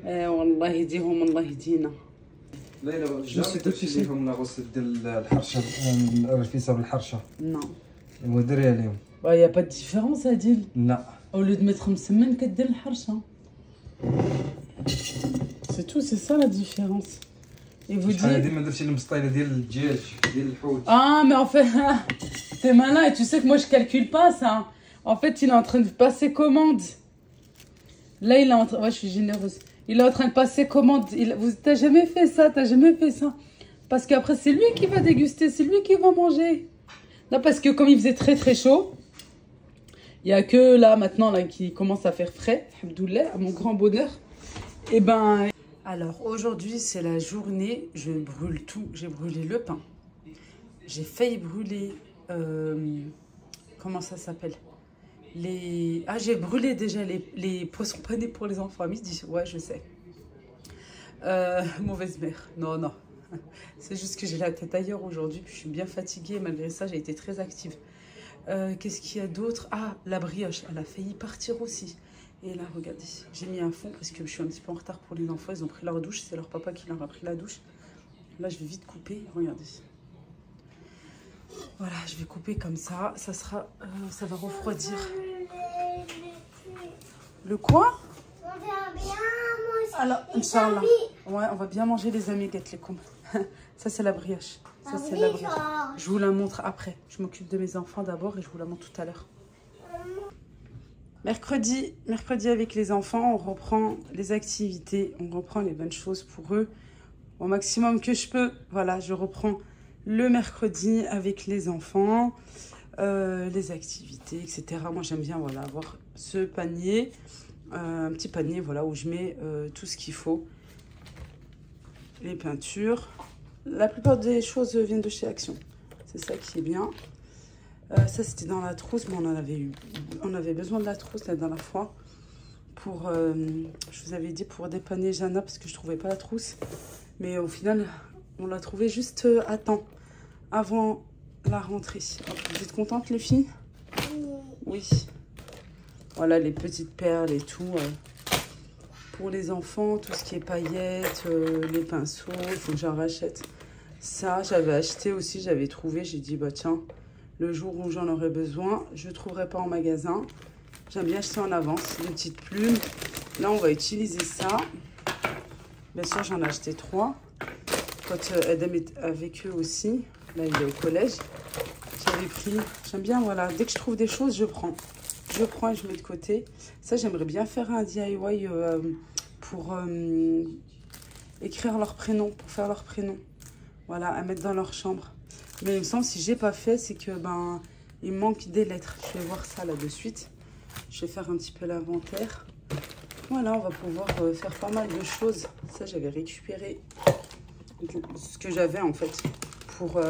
والله يهديهم الله يهدينا. لا الا جامي درتي لهم لاغوس ديال الحرشه الرفيسه بالحرشه. نو ودريها لهم. يا با ديفيرونس هادي. لا اولو دو متر مسمن كدير الحرشه. سي تو سي سا لا ديفيرونس. Et vous dites ديما درتي المسطيله ديال الدجاج ديال الحوت. Ah mais en fait t'es malin et tu sais que moi je calcule pas ça. En fait il est en train de passer commande. Là il est en train, ouais je suis généreuse. Il est en train de passer commande. T'as jamais fait ça, t'as jamais fait ça. Parce qu'après c'est lui qui va déguster, c'est lui qui va manger. Non parce que comme il faisait très très chaud, il y a que là maintenant là qui commence à faire frais. Alhamdoulilah, à mon grand bonheur. Et ben alors aujourd'hui c'est la journée, je brûle tout. J'ai brûlé le pain. J'ai failli brûler comment ça s'appelle? Ah, j'ai brûlé déjà les poissons panés pour les enfants à midi. Ouais, je sais. Mauvaise mère. Non, non. C'est juste que j'ai la tête ailleurs aujourd'hui. Puis je suis bien fatiguée. Malgré ça, j'ai été très active. Qu'est-ce qu'il y a d'autre? Ah, la brioche. Elle a failli partir aussi. Et là, regardez. J'ai mis un fond parce que je suis un petit peu en retard pour les enfants. Ils ont pris leur douche. C'est leur papa qui leur a pris la douche. Là, je vais vite couper. Regardez. Voilà, je vais couper comme ça. Ça sera, ça va refroidir. Le quoi? On va bien manger. Alors, Inch'Allah. Ouais, on va bien manger les amiguettes, les combes. Ça, c'est la brioche. Ça, c'est la brioche. Je vous la montre après. Je m'occupe de mes enfants d'abord et je vous la montre tout à l'heure. Mercredi avec les enfants, on reprend les activités. On reprend les bonnes choses pour eux. Au maximum que je peux. Voilà, je reprends le mercredi avec les enfants. Les activités, etc. Moi, j'aime bien voilà, avoir ce panier. Un petit panier voilà, où je mets tout ce qu'il faut. Les peintures. La plupart des choses viennent de chez Action. C'est ça qui est bien. Ça, c'était dans la trousse, mais on avait besoin de la trousse la dernière fois. Pour, je vous avais dit pour dépanner Jana parce que je ne trouvais pas la trousse. Mais au final, on l'a trouvée juste à temps, avant la rentrée. Vous êtes contentes les filles? Oui. Voilà les petites perles et tout. Pour les enfants, tout ce qui est paillettes, les pinceaux, il faut que j'en rachète. Ça, j'avais acheté aussi, j'avais trouvé. J'ai dit, bah tiens, le jour où j'en aurai besoin, je ne trouverai pas en magasin. J'aime bien acheter en avance des petites plumes. Là, on va utiliser ça. Bien sûr, j'en ai acheté 3. Quand Adam est avec eux aussi, là, il est au collège. J'avais pris, j'aime bien, voilà, dès que je trouve des choses, je prends. Je prends et je mets de côté. Ça, j'aimerais bien faire un DIY pour écrire leur prénom, pour faire leur prénom. Voilà, à mettre dans leur chambre. Mais il me semble, si j'ai pas fait, c'est que ben il me manque des lettres. Je vais voir ça là de suite. Je vais faire un petit peu l'inventaire. Voilà, on va pouvoir faire pas mal de choses. Ça, j'avais récupéré ce que j'avais en fait pour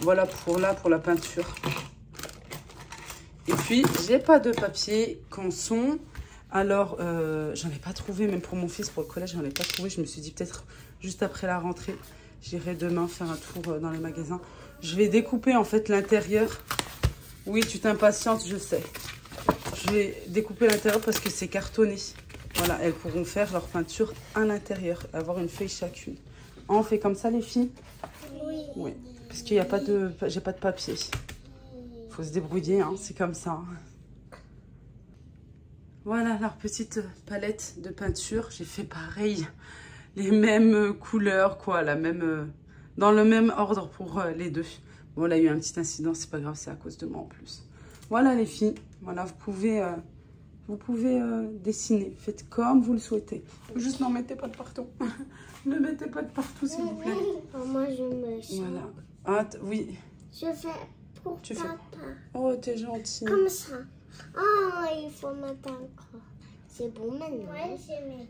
voilà pour la peinture. Et puis, j'ai pas de papier canson. Alors, j'en ai pas trouvé, même pour mon fils, pour le collège, j'en ai pas trouvé. Je me suis dit peut-être juste après la rentrée, j'irai demain faire un tour dans les magasins. Je vais découper en fait l'intérieur. Oui, tu t'impatientes, je sais. Je vais découper l'intérieur parce que c'est cartonné. Voilà, elles pourront faire leur peinture à l'intérieur, avoir une feuille chacune. On fait comme ça, les filles? Oui. Oui, parce qu'il n'y a pas de, j'ai pas de papier. Faut se débrouiller, hein, c'est comme ça. Voilà leur petite palette de peinture. J'ai fait pareil, les mêmes couleurs, quoi, la même, dans le même ordre pour les deux. Bon, là, il y a eu un petit incident, c'est pas grave, c'est à cause de moi en plus. Voilà les filles, voilà, vous pouvez dessiner. Faites comme vous le souhaitez. Juste n'en mettez pas de partout. Ne mettez pas de partout, s'il vous plaît. Moi, je me sens. Voilà. Ah, oui. Je fais pour papa. Oh, t'es gentille. Comme ça. Oh, il faut mettre encore. C'est bon maintenant. Ouais, j'ai mes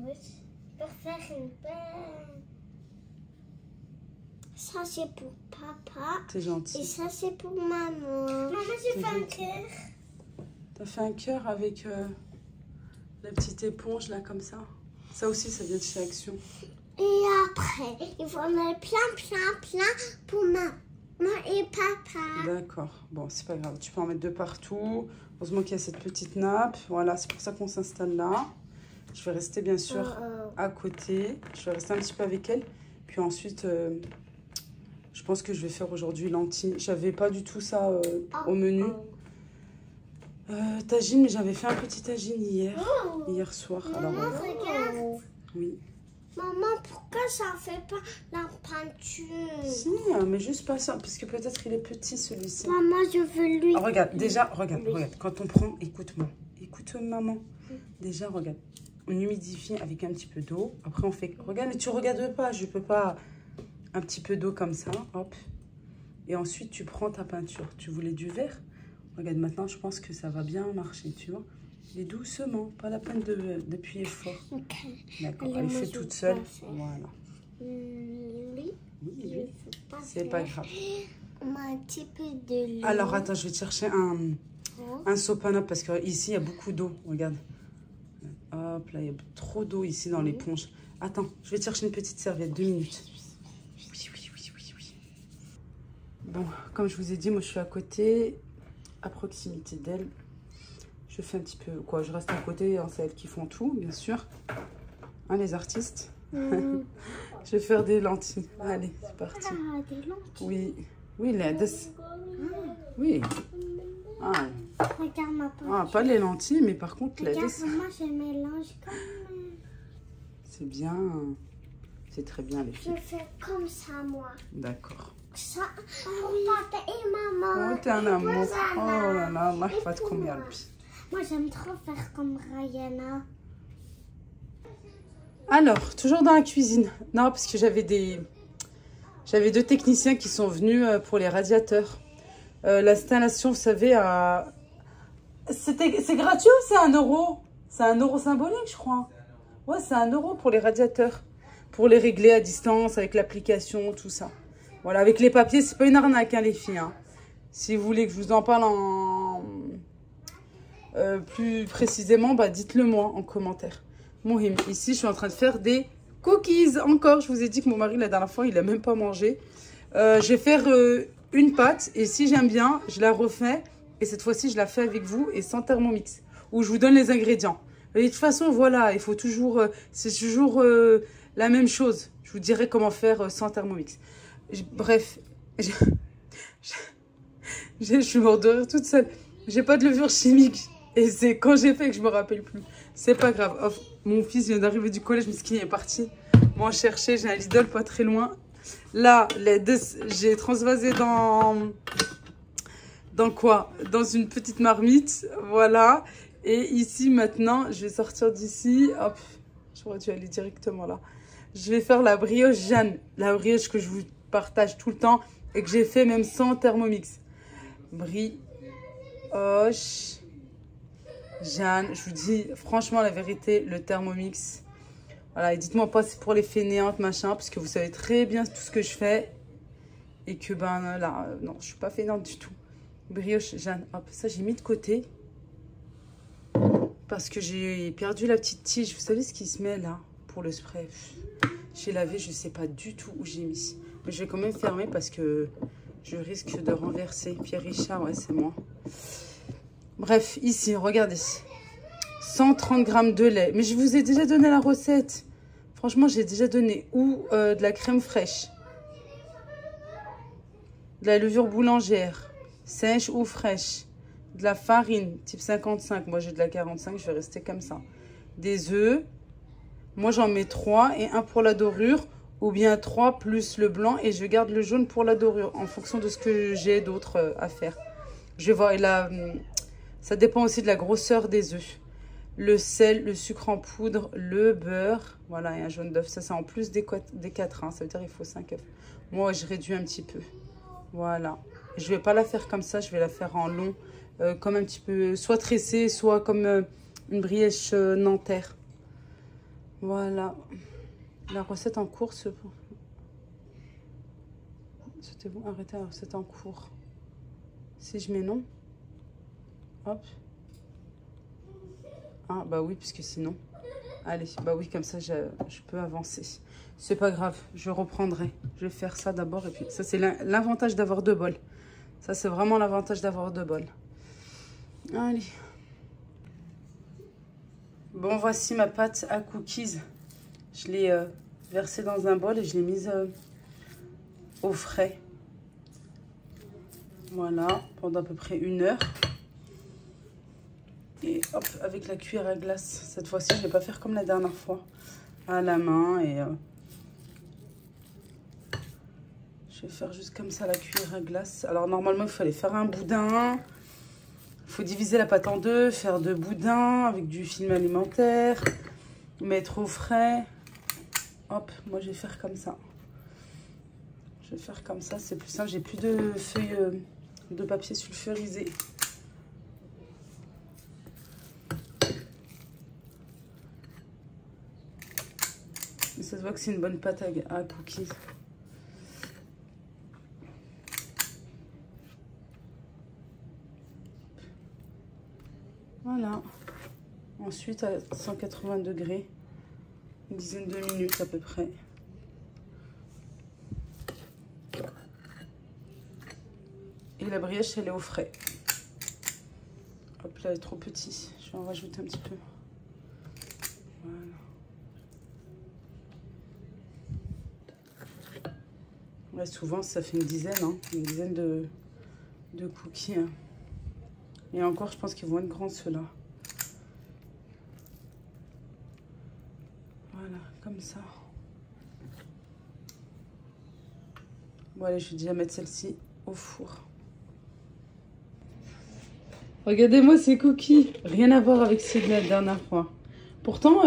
roses pour faire une belle. Ça, c'est pour papa. T'es gentil. Et ça, c'est pour maman. Maman, j'ai fait un cœur. T'as fait un cœur avec la petite éponge, là, comme ça. Ça aussi, ça vient de chez Action. Et après, il faut mettre plein pour maman et papa. D'accord. Bon, c'est pas grave. Tu peux en mettre de partout. Heureusement qu'il y a cette petite nappe. Voilà, c'est pour ça qu'on s'installe là. Je vais rester bien sûr à côté. Je vais rester un petit peu avec elle. Puis ensuite, je pense que je vais faire aujourd'hui lentilles. J'avais pas du tout ça au menu. Tagine, mais j'avais fait un petit tagine hier soir. Alors, regarde. oui. Maman, pourquoi ça fait pas la peinture? Si, mais juste pas ça, parce que peut-être il est petit celui-ci. Maman, je veux lui. Regarde, déjà, regarde. Quand on prend, écoute-moi. Écoute maman. Déjà, regarde. On humidifie avec un petit peu d'eau. Après, on fait... Regarde, mais tu regardes pas. Je peux pas... Un petit peu d'eau comme ça. Hop. Et ensuite, tu prends ta peinture. Tu voulais du vert? Regarde, maintenant, je pense que ça va bien marcher, tu vois. Et doucement. Pas la peine d'appuyer fort. Ok. D'accord. Elle fait toute seule. Voilà. Oui. Oui. C'est pas grave. On a un petit peu de l'eau. Alors, attends, je vais te chercher un sopana parce qu'ici, il y a beaucoup d'eau. Regarde. Hop, là, il y a trop d'eau ici dans l'éponge. Attends, je vais te chercher une petite serviette. 2 minutes. Oui. Bon, comme je vous ai dit, moi, je suis à côté, à proximité d'elle. Je fais un petit peu... Quoi, je reste à côté. Hein, c'est elles qui font tout, bien sûr. Hein, les artistes. Je vais faire des lentilles. Allez, c'est parti. Ah, des lentilles. Oui, les... Oui. Ah. Regarde ma peinture. Ah, pas les lentilles, mais par contre, les... Regarde, moi, je mélange comme... C'est bien. C'est très bien, les filles. Je fais comme ça, moi. D'accord. Ça, pour papa et maman. Oh, t'es un amour. Rosanna. Oh là là, Allah Et يحفظكم pour يا moi. ربي. Moi, j'aime trop faire comme Rayana. Alors, toujours dans la cuisine. Non, parce que j'avais 2 techniciens qui sont venus pour les radiateurs. L'installation, vous savez, c'est gratuit ou c'est 1 euro? C'est 1 euro symbolique, je crois. Ouais, c'est 1 euro pour les radiateurs. Pour les régler à distance, avec l'application, tout ça. Voilà, avec les papiers, c'est pas une arnaque, hein, les filles. Hein. Si vous voulez que je vous en parle plus précisément, bah, dites-le moi en commentaire. Mohim, ici, je suis en train de faire des cookies. Encore, je vous ai dit que mon mari, la dernière fois, il n'a même pas mangé. Je vais faire une pâte et si j'aime bien, je la refais. Et cette fois-ci, je la fais avec vous et sans Thermomix. Où je vous donne les ingrédients. Et de toute façon, voilà, il faut toujours... c'est toujours la même chose. Je vous dirai comment faire sans Thermomix. Bref, je suis morte de rire toute seule. J'ai pas de levure chimique. Et c'est quand j'ai fait que je me rappelle plus. C'est pas grave. Oh, mon fils vient d'arriver du collège, mais il est parti m'en chercher. J'ai un Lidl pas très loin. Là, j'ai transvasé dans quoi? Dans une petite marmite. Voilà. Et ici, maintenant, je vais sortir d'ici. Hop, j'aurais dû aller directement là. Je vais faire la brioche Jeanne. La brioche que je vous partage tout le temps et que j'ai fait même sans Thermomix. Brioche Jeanne. Je vous dis franchement la vérité, le Thermomix. Voilà, et dites-moi pas c'est pour les fainéantes, machin, parce que vous savez très bien tout ce que je fais. Et que ben là, non, je suis pas fainéante du tout. Brioche Jeanne. Hop, ça j'ai mis de côté. Parce que j'ai perdu la petite tige. Vous savez ce qui se met là pour le spray? J'ai lavé, je sais pas du tout où j'ai mis. Mais je vais quand même fermer parce que je risque de renverser. Pierre Richard, ouais, c'est moi. Bref, ici, regardez. 130 g de lait. Mais je vous ai déjà donné la recette. Franchement, j'ai déjà donné. Ou de la crème fraîche. De la levure boulangère. Sèche ou fraîche. De la farine, type 55. Moi, j'ai de la 45, je vais rester comme ça. Des œufs. Moi, j'en mets 3 et 1 pour la dorure. Ou bien 3 plus le blanc et je garde le jaune pour la dorure. En fonction de ce que j'ai d'autre à faire. Je vais voir. Et là, ça dépend aussi de la grosseur des œufs. Le sel, le sucre en poudre, le beurre. Voilà, et un jaune d'œuf. Ça, c'est en plus des 4. Hein. Ça veut dire qu'il faut 5 œufs. Moi, je réduis un petit peu. Voilà. Je vais pas la faire comme ça. Je vais la faire en long. Comme un petit peu, soit tressée, soit comme une brioche nanterre. Voilà. La recette en cours, c'était bon, arrêtez la recette en cours. Si je mets non. Hop. Ah, bah oui, puisque sinon... Allez, bah oui, comme ça, je peux avancer. C'est pas grave, je reprendrai. Je vais faire ça d'abord et puis... Ça, c'est l'avantage d'avoir 2 bols. Ça, c'est vraiment l'avantage d'avoir 2 bols. Allez. Bon, voici ma pâte à cookies. Je l'ai versée dans un bol et je l'ai mise au frais. Voilà, pendant à peu près 1 heure. Et hop, avec la cuillère à glace. Cette fois-ci, je ne vais pas faire comme la dernière fois. À la main et... je vais faire juste comme ça la cuillère à glace. Alors normalement, il fallait faire un boudin. Il faut diviser la pâte en 2, faire 2 boudins avec du film alimentaire. Mettre au frais. Hop, moi je vais faire comme ça. Je vais faire comme ça, c'est plus simple. J'ai plus de feuilles de papier sulfurisé. Mais ça se voit que c'est une bonne pâte à cookies. Voilà. Ensuite, à 180 degrés, une dizaine de minutes à peu près. Et la brioche, elle est au frais. Hop là, elle est trop petite. Je vais en rajouter un petit peu. Voilà. Ouais, souvent, ça fait une dizaine de cookies. Hein. Et encore, je pense qu'ils vont être grands, ceux-là. Voilà, comme ça. Bon, allez, je vais déjà mettre celle-ci au four. Regardez-moi ces cookies. Rien à voir avec ceux de la dernière fois. Pourtant,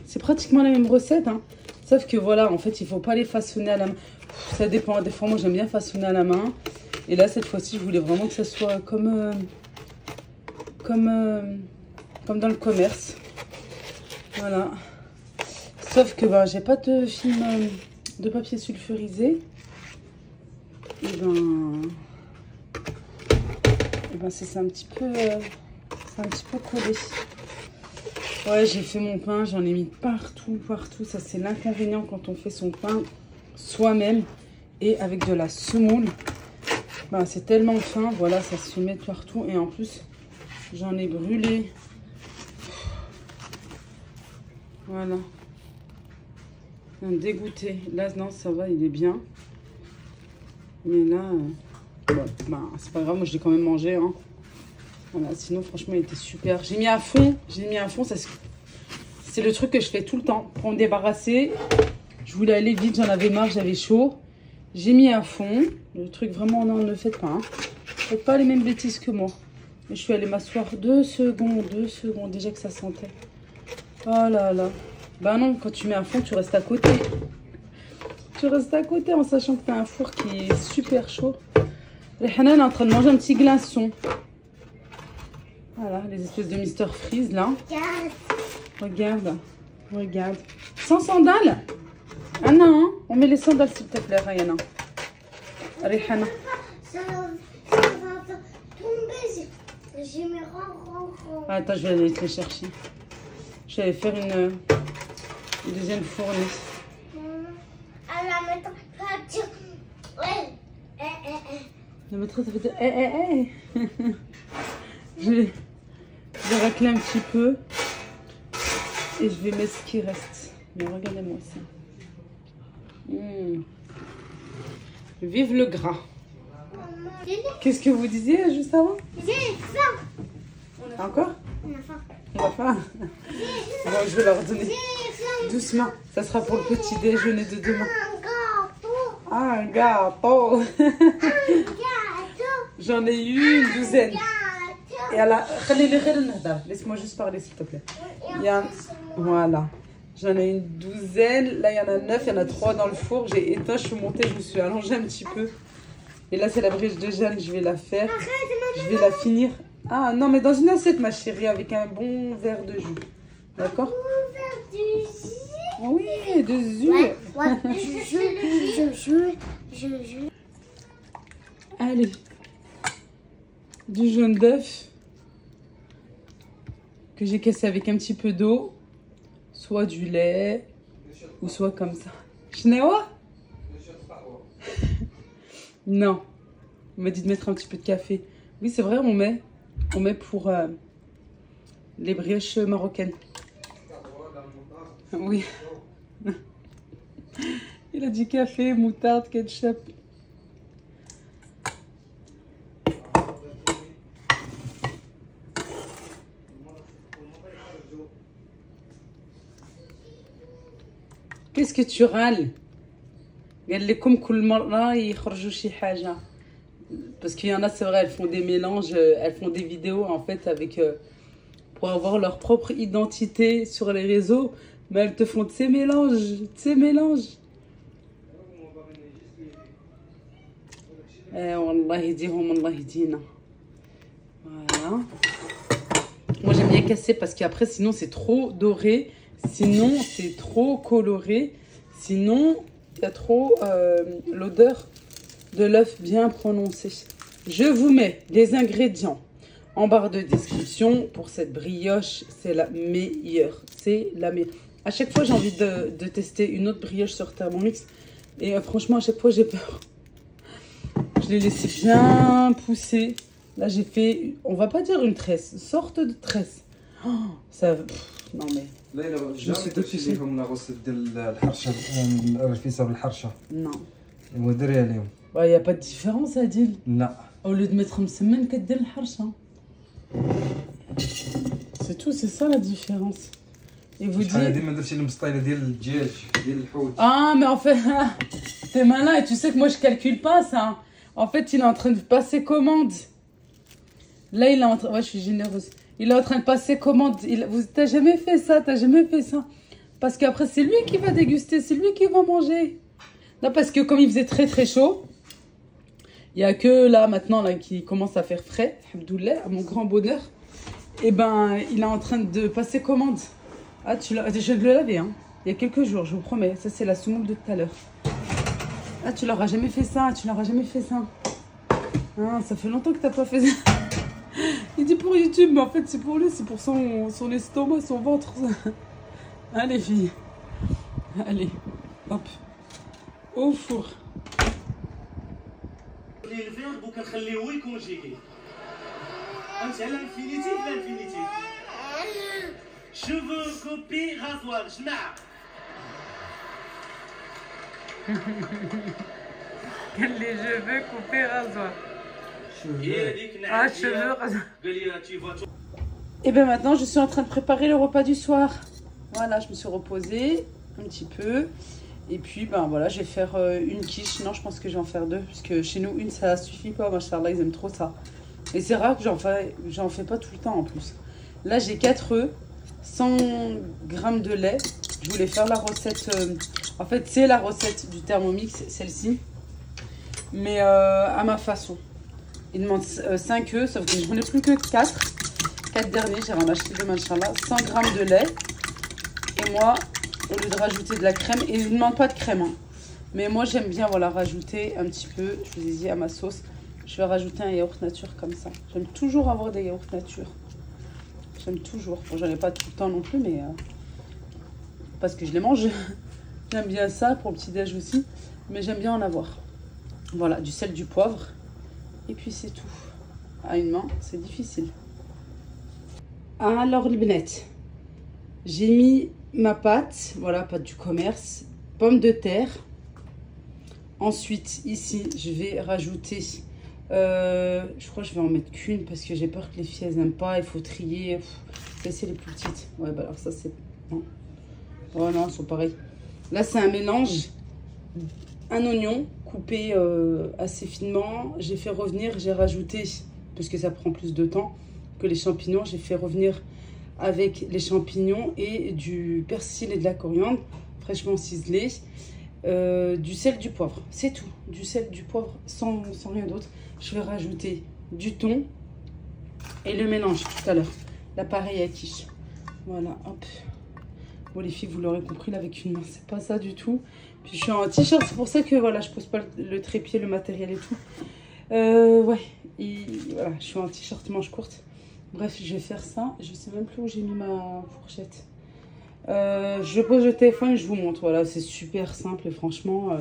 c'est pratiquement la même recette. Hein. Sauf que voilà, en fait, il ne faut pas les façonner à la main. Ça dépend. Des fois, moi, j'aime bien façonner à la main. Et là, cette fois-ci, je voulais vraiment que ça soit comme dans le commerce. Voilà. Sauf que j'ai pas de film de papier sulfurisé. Et c'est un petit peu collé. Ouais, j'ai fait mon pain, j'en ai mis partout. Ça, c'est l'inconvénient quand on fait son pain soi-même et avec de la semoule. C'est tellement fin, voilà, ça se met partout. Et en plus, j'en ai brûlé. Voilà. Dégoûté. Là, non, ça va, il est bien. Mais là, c'est pas grave, moi je l'ai quand même mangé. Hein. Voilà, sinon, franchement, il était super. J'ai mis à fond. C'est le truc que je fais tout le temps. Pour me débarrasser, je voulais aller vite, j'en avais marre, j'avais chaud. J'ai mis à fond. Le truc, vraiment, non, ne faites pas. Hein. Faites pas les mêmes bêtises que moi. Et je suis allée m'asseoir 2 secondes, déjà que ça sentait. Oh là là. Bah non, quand tu mets à fond, tu restes à côté. Tu restes à côté en sachant que tu as un four qui est super chaud. Rihana est en train de manger un petit glaçon. Voilà, les espèces de Mr Freeze là. Regarde. Sans sandales. Ah non, hein. On met les sandales s'il te plaît, Rayana. Rihana. Ça va tomber. J'ai mes rangs. Attends, je vais aller te chercher. Je vais aller faire une deuxième fournée. La maîtresse, ça fait dire je vais racler un petit peu et je vais mettre ce qui reste. Mais regardez-moi ça. Vive le gras. Qu'est-ce que vous disiez juste avant? J'ai faim. Encore? On a faim. On a faim. Bon, je vais leur donner doucement. Ça sera pour le petit déjeuner de demain. Un gâteau. J'en ai eu une douzaine. Et à la... Laisse-moi juste parler s'il te plaît. Voilà. J'en ai une douzaine. Là, il y en a 9. Il y en a 3 dans le four. J'ai éteint, je suis montée, je me suis allongée un petit peu. Et là, c'est la brioche de Jeanne. Je vais la faire. Je vais la finir. Ah non, mais dans une assiette, ma chérie, avec un bon verre de jus. D'accord? Oui, de jus. Je. Allez. Du jaune d'œuf que j'ai cassé avec un petit peu d'eau, soit du lait ou soit comme ça. Chnewa? Non. On m'a dit de mettre un petit peu de café. Oui, c'est vrai, on met pour Les brioches marocaines. Oui. Il a dit café, moutarde, ketchup. Qu'est-ce que tu râles? قال لكم كل مرة يخرجوا شي حاجة. Parce qu'il y en a, c'est vrai, elles font des mélanges, elles font des vidéos en fait avec pour avoir leur propre identité sur les réseaux, mais elles te font de ces mélanges. والله يهديهم الله يهدينا. Voilà. Moi j'aime bien casser parce qu'après sinon c'est trop doré, sinon c'est trop coloré, sinon il y a trop l'odeur de l'œuf bien prononcée. Je vous mets les ingrédients en barre de description pour cette brioche. C'est la meilleure. C'est la meilleure. À chaque fois, j'ai envie de tester une autre brioche sur Thermomix. Et franchement, à chaque fois, j'ai peur. Je l'ai laissé bien pousser. Là, j'ai fait, on va pas dire une tresse, une sorte de tresse. Oh, ça... non mais... je me suis déchiré. Non. Il n'y a pas de différence, Adil. Non. Au lieu de mettre msemen, كدير الحرشة. C'est tout, c'est ça la différence. Et vous dites... Ah, mais en fait, t'es malin et tu sais que moi je calcule pas ça. En fait, il est en train de passer commande. Là, il est en train... Ouais, je suis généreuse. Il est en train de passer commande. T'as jamais fait ça, t'as jamais fait ça. Parce qu'après, c'est lui qui va déguster, c'est lui qui va manger. Non, parce que comme il faisait très très chaud, il n'y a que là maintenant là, qui commence à faire frais, alhamdoulilah, à mon grand bonheur. Et ben, il est en train de passer commande. Ah, je viens de le laver, hein. Il y a quelques jours, je vous promets. Ça, c'est la semoule de tout à l'heure. Ah, tu leur as jamais fait ça, tu leur as jamais fait ça. Ah, ça fait longtemps que t'as pas fait ça. Il dit pour YouTube, mais en fait, c'est pour lui, c'est pour son estomac, son ventre. Allez, filles. Allez, hop. Au four. Cheveux, copie, rasoir, جماعة. Les cheveux coupés rasoir. Ah, cheveux rasoir. Et bien maintenant, je suis en train de préparer le repas du soir. Voilà, je me suis reposée un petit peu. Et puis, ben voilà, je vais faire une quiche. Non, je pense que je vais en faire deux. Parce que chez nous, une, ça suffit pas. Machallah, ils aiment trop ça. Et c'est rare que j'en fais pas tout le temps en plus. Là, j'ai 4 œufs, 100 g de lait. Je voulais faire la recette. En fait, c'est la recette du Thermomix, celle-ci. Mais à ma façon. Il demande 5 œufs, sauf que j'en ai plus que 4. 4 derniers, j'ai acheté deux, machallah. 100 g de lait. Et moi, au lieu de rajouter de la crème, et je ne demande pas de crème, hein. Mais moi j'aime bien voilà, rajouter un petit peu, je vous ai dit à ma sauce, je vais rajouter un yaourt nature comme ça. J'aime toujours avoir des yaourts nature. J'aime toujours. Bon, j'en ai pas tout le temps non plus, mais parce que je les mange. J'aime bien ça pour le petit-déj aussi, mais j'aime bien en avoir. Voilà, du sel, du poivre, et puis c'est tout. À une main, c'est difficile. Alors les benettes, j'ai mis ma pâte, voilà, pâte du commerce, pommes de terre. Ensuite, ici, je vais rajouter, je crois que je vais en mettre qu'une parce que j'ai peur que les filles, elles n'aiment pas, il faut trier. C'est les plus petites. Ouais, bah alors ça, c'est... Non. Oh non, elles sont pareilles. Là, c'est un mélange. Un oignon coupé assez finement. J'ai fait revenir, j'ai rajouté, parce que ça prend plus de temps que les champignons, j'ai fait revenir avec les champignons et du persil et de la coriandre fraîchement ciselé, du sel, du poivre, c'est tout, du sel, du poivre, sans rien d'autre. Je vais rajouter du thon et le mélange tout à l'heure, l'appareil à quiche. Voilà, hop. Bon les filles, vous l'aurez compris, là avec une main, c'est pas ça du tout. Puis je suis en t-shirt, c'est pour ça que voilà, je pose pas le trépied, le matériel et tout. Ouais, et voilà, je suis en t-shirt manche courte. Bref, je vais faire ça. Je sais même plus où j'ai mis ma fourchette. Je pose le téléphone et je vous montre. Voilà, c'est super simple et franchement,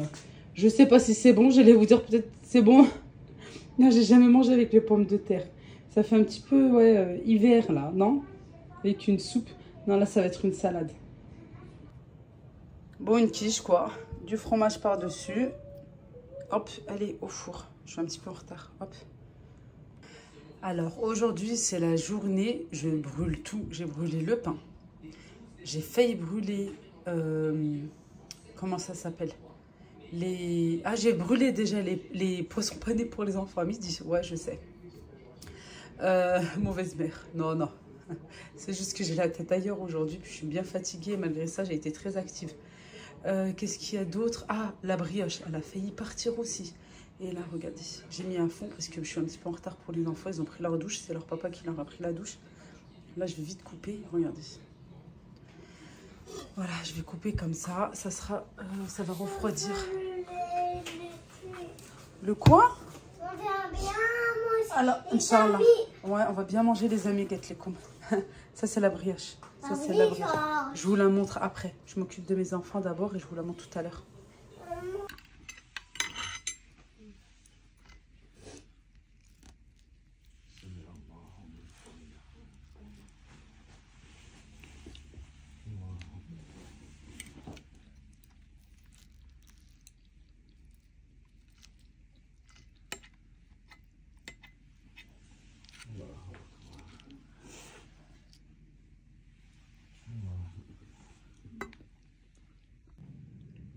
je sais pas si c'est bon. J'allais vous dire peut-être c'est bon. Non, j'ai jamais mangé avec les pommes de terre. Ça fait un petit peu, ouais, hiver là, non? avec une soupe. Non, là, ça va être une salade. Bon, une quiche, quoi. Du fromage par-dessus. Hop, elle est au four. Je suis un petit peu en retard. Hop. Alors, aujourd'hui, c'est la journée. Je brûle tout. J'ai brûlé le pain. J'ai failli brûler... comment ça s'appelle? Ah, j'ai brûlé déjà les poissons panés pour les enfants à midi. Ouais, je sais. Mauvaise mère. Non, non. C'est juste que j'ai la tête ailleurs aujourd'hui. Puis je suis bien fatiguée. Malgré ça, j'ai été très active. Qu'est-ce qu'il y a d'autre? Ah, la brioche. Elle a failli partir aussi. Et là, regardez. J'ai mis un fond parce que je suis un petit peu en retard pour les enfants. Ils ont pris leur douche. C'est leur papa qui leur a pris la douche. Là, je vais vite couper. Regardez. Voilà, je vais couper comme ça. Ça sera... ça va refroidir. Le quoi? On va bien manger. Alors, Inch'Allah. Ouais, on va bien manger les amiguettes, les cons. Ça, c'est la brioche. Ça, c'est la brioche. Je vous la montre après. Je m'occupe de mes enfants d'abord et je vous la montre tout à l'heure.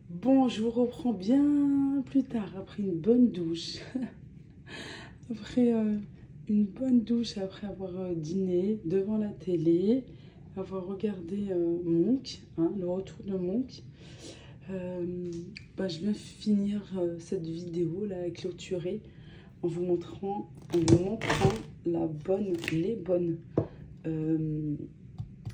Bon, je vous reprends bien plus tard, après une bonne douche. Après une bonne douche, après avoir dîné devant la télé, avoir regardé Monk, hein, le retour de Monk. Je viens finir cette vidéo là, clôturée, en vous montrant les bonnes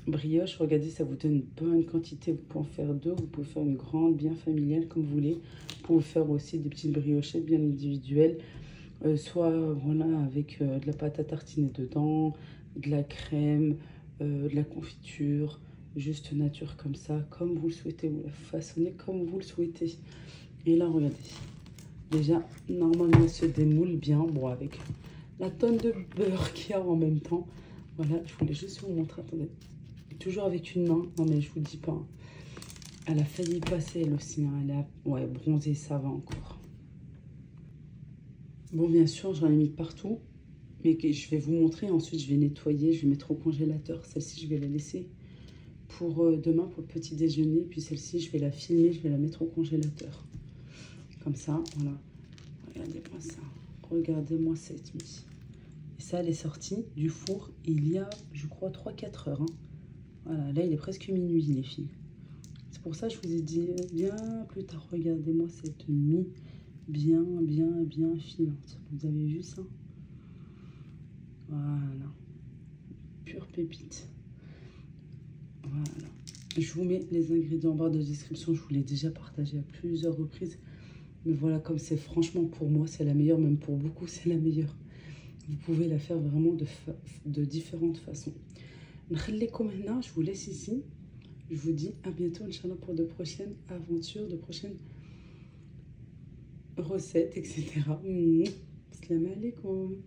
brioche. Regardez, ça vous donne une bonne quantité. Vous pouvez en faire 2, vous pouvez faire une grande, bien familiale comme vous voulez. Vous pouvez faire aussi des petites briochettes bien individuelles, soit voilà avec de la pâte à tartiner dedans, de la crème, de la confiture, juste nature comme ça, comme vous le souhaitez. Vous la façonnez comme vous le souhaitez. Et là, regardez, déjà normalement se démoule bien, bon, avec la tonne de beurre qu'il y a en même temps. Voilà, je voulais juste vous montrer. Attendez. Toujours avec une main. Non, mais je vous dis pas. Elle a failli passer, elle aussi. Hein. Elle a bronzé, ça va encore. Bon, bien sûr, j'en ai mis partout. Mais je vais vous montrer. Ensuite, je vais nettoyer. Je vais mettre au congélateur. Celle-ci, je vais la laisser pour demain, pour le petit déjeuner. Puis celle-ci, je vais la filmer. Je vais la mettre au congélateur. Comme ça, voilà. Regardez-moi ça. Regardez-moi cette mise. Et ça, elle est sortie du four il y a, je crois, 3-4 heures. Hein. Voilà, là, il est presque minuit, les filles. C'est pour ça que je vous ai dit bien plus tard. Regardez-moi cette mie bien filante. Vous avez vu ça? Voilà. Pure pépite. Voilà. Je vous mets les ingrédients en barre de description. Je vous l'ai déjà partagé à plusieurs reprises. Mais voilà, comme c'est franchement pour moi, c'est la meilleure. Même pour beaucoup, c'est la meilleure. Vous pouvez la faire vraiment de différentes façons. Je vous laisse ici. Je vous dis à bientôt, Inch'Allah, pour de prochaines aventures, de prochaines recettes, etc. Salam alaikum.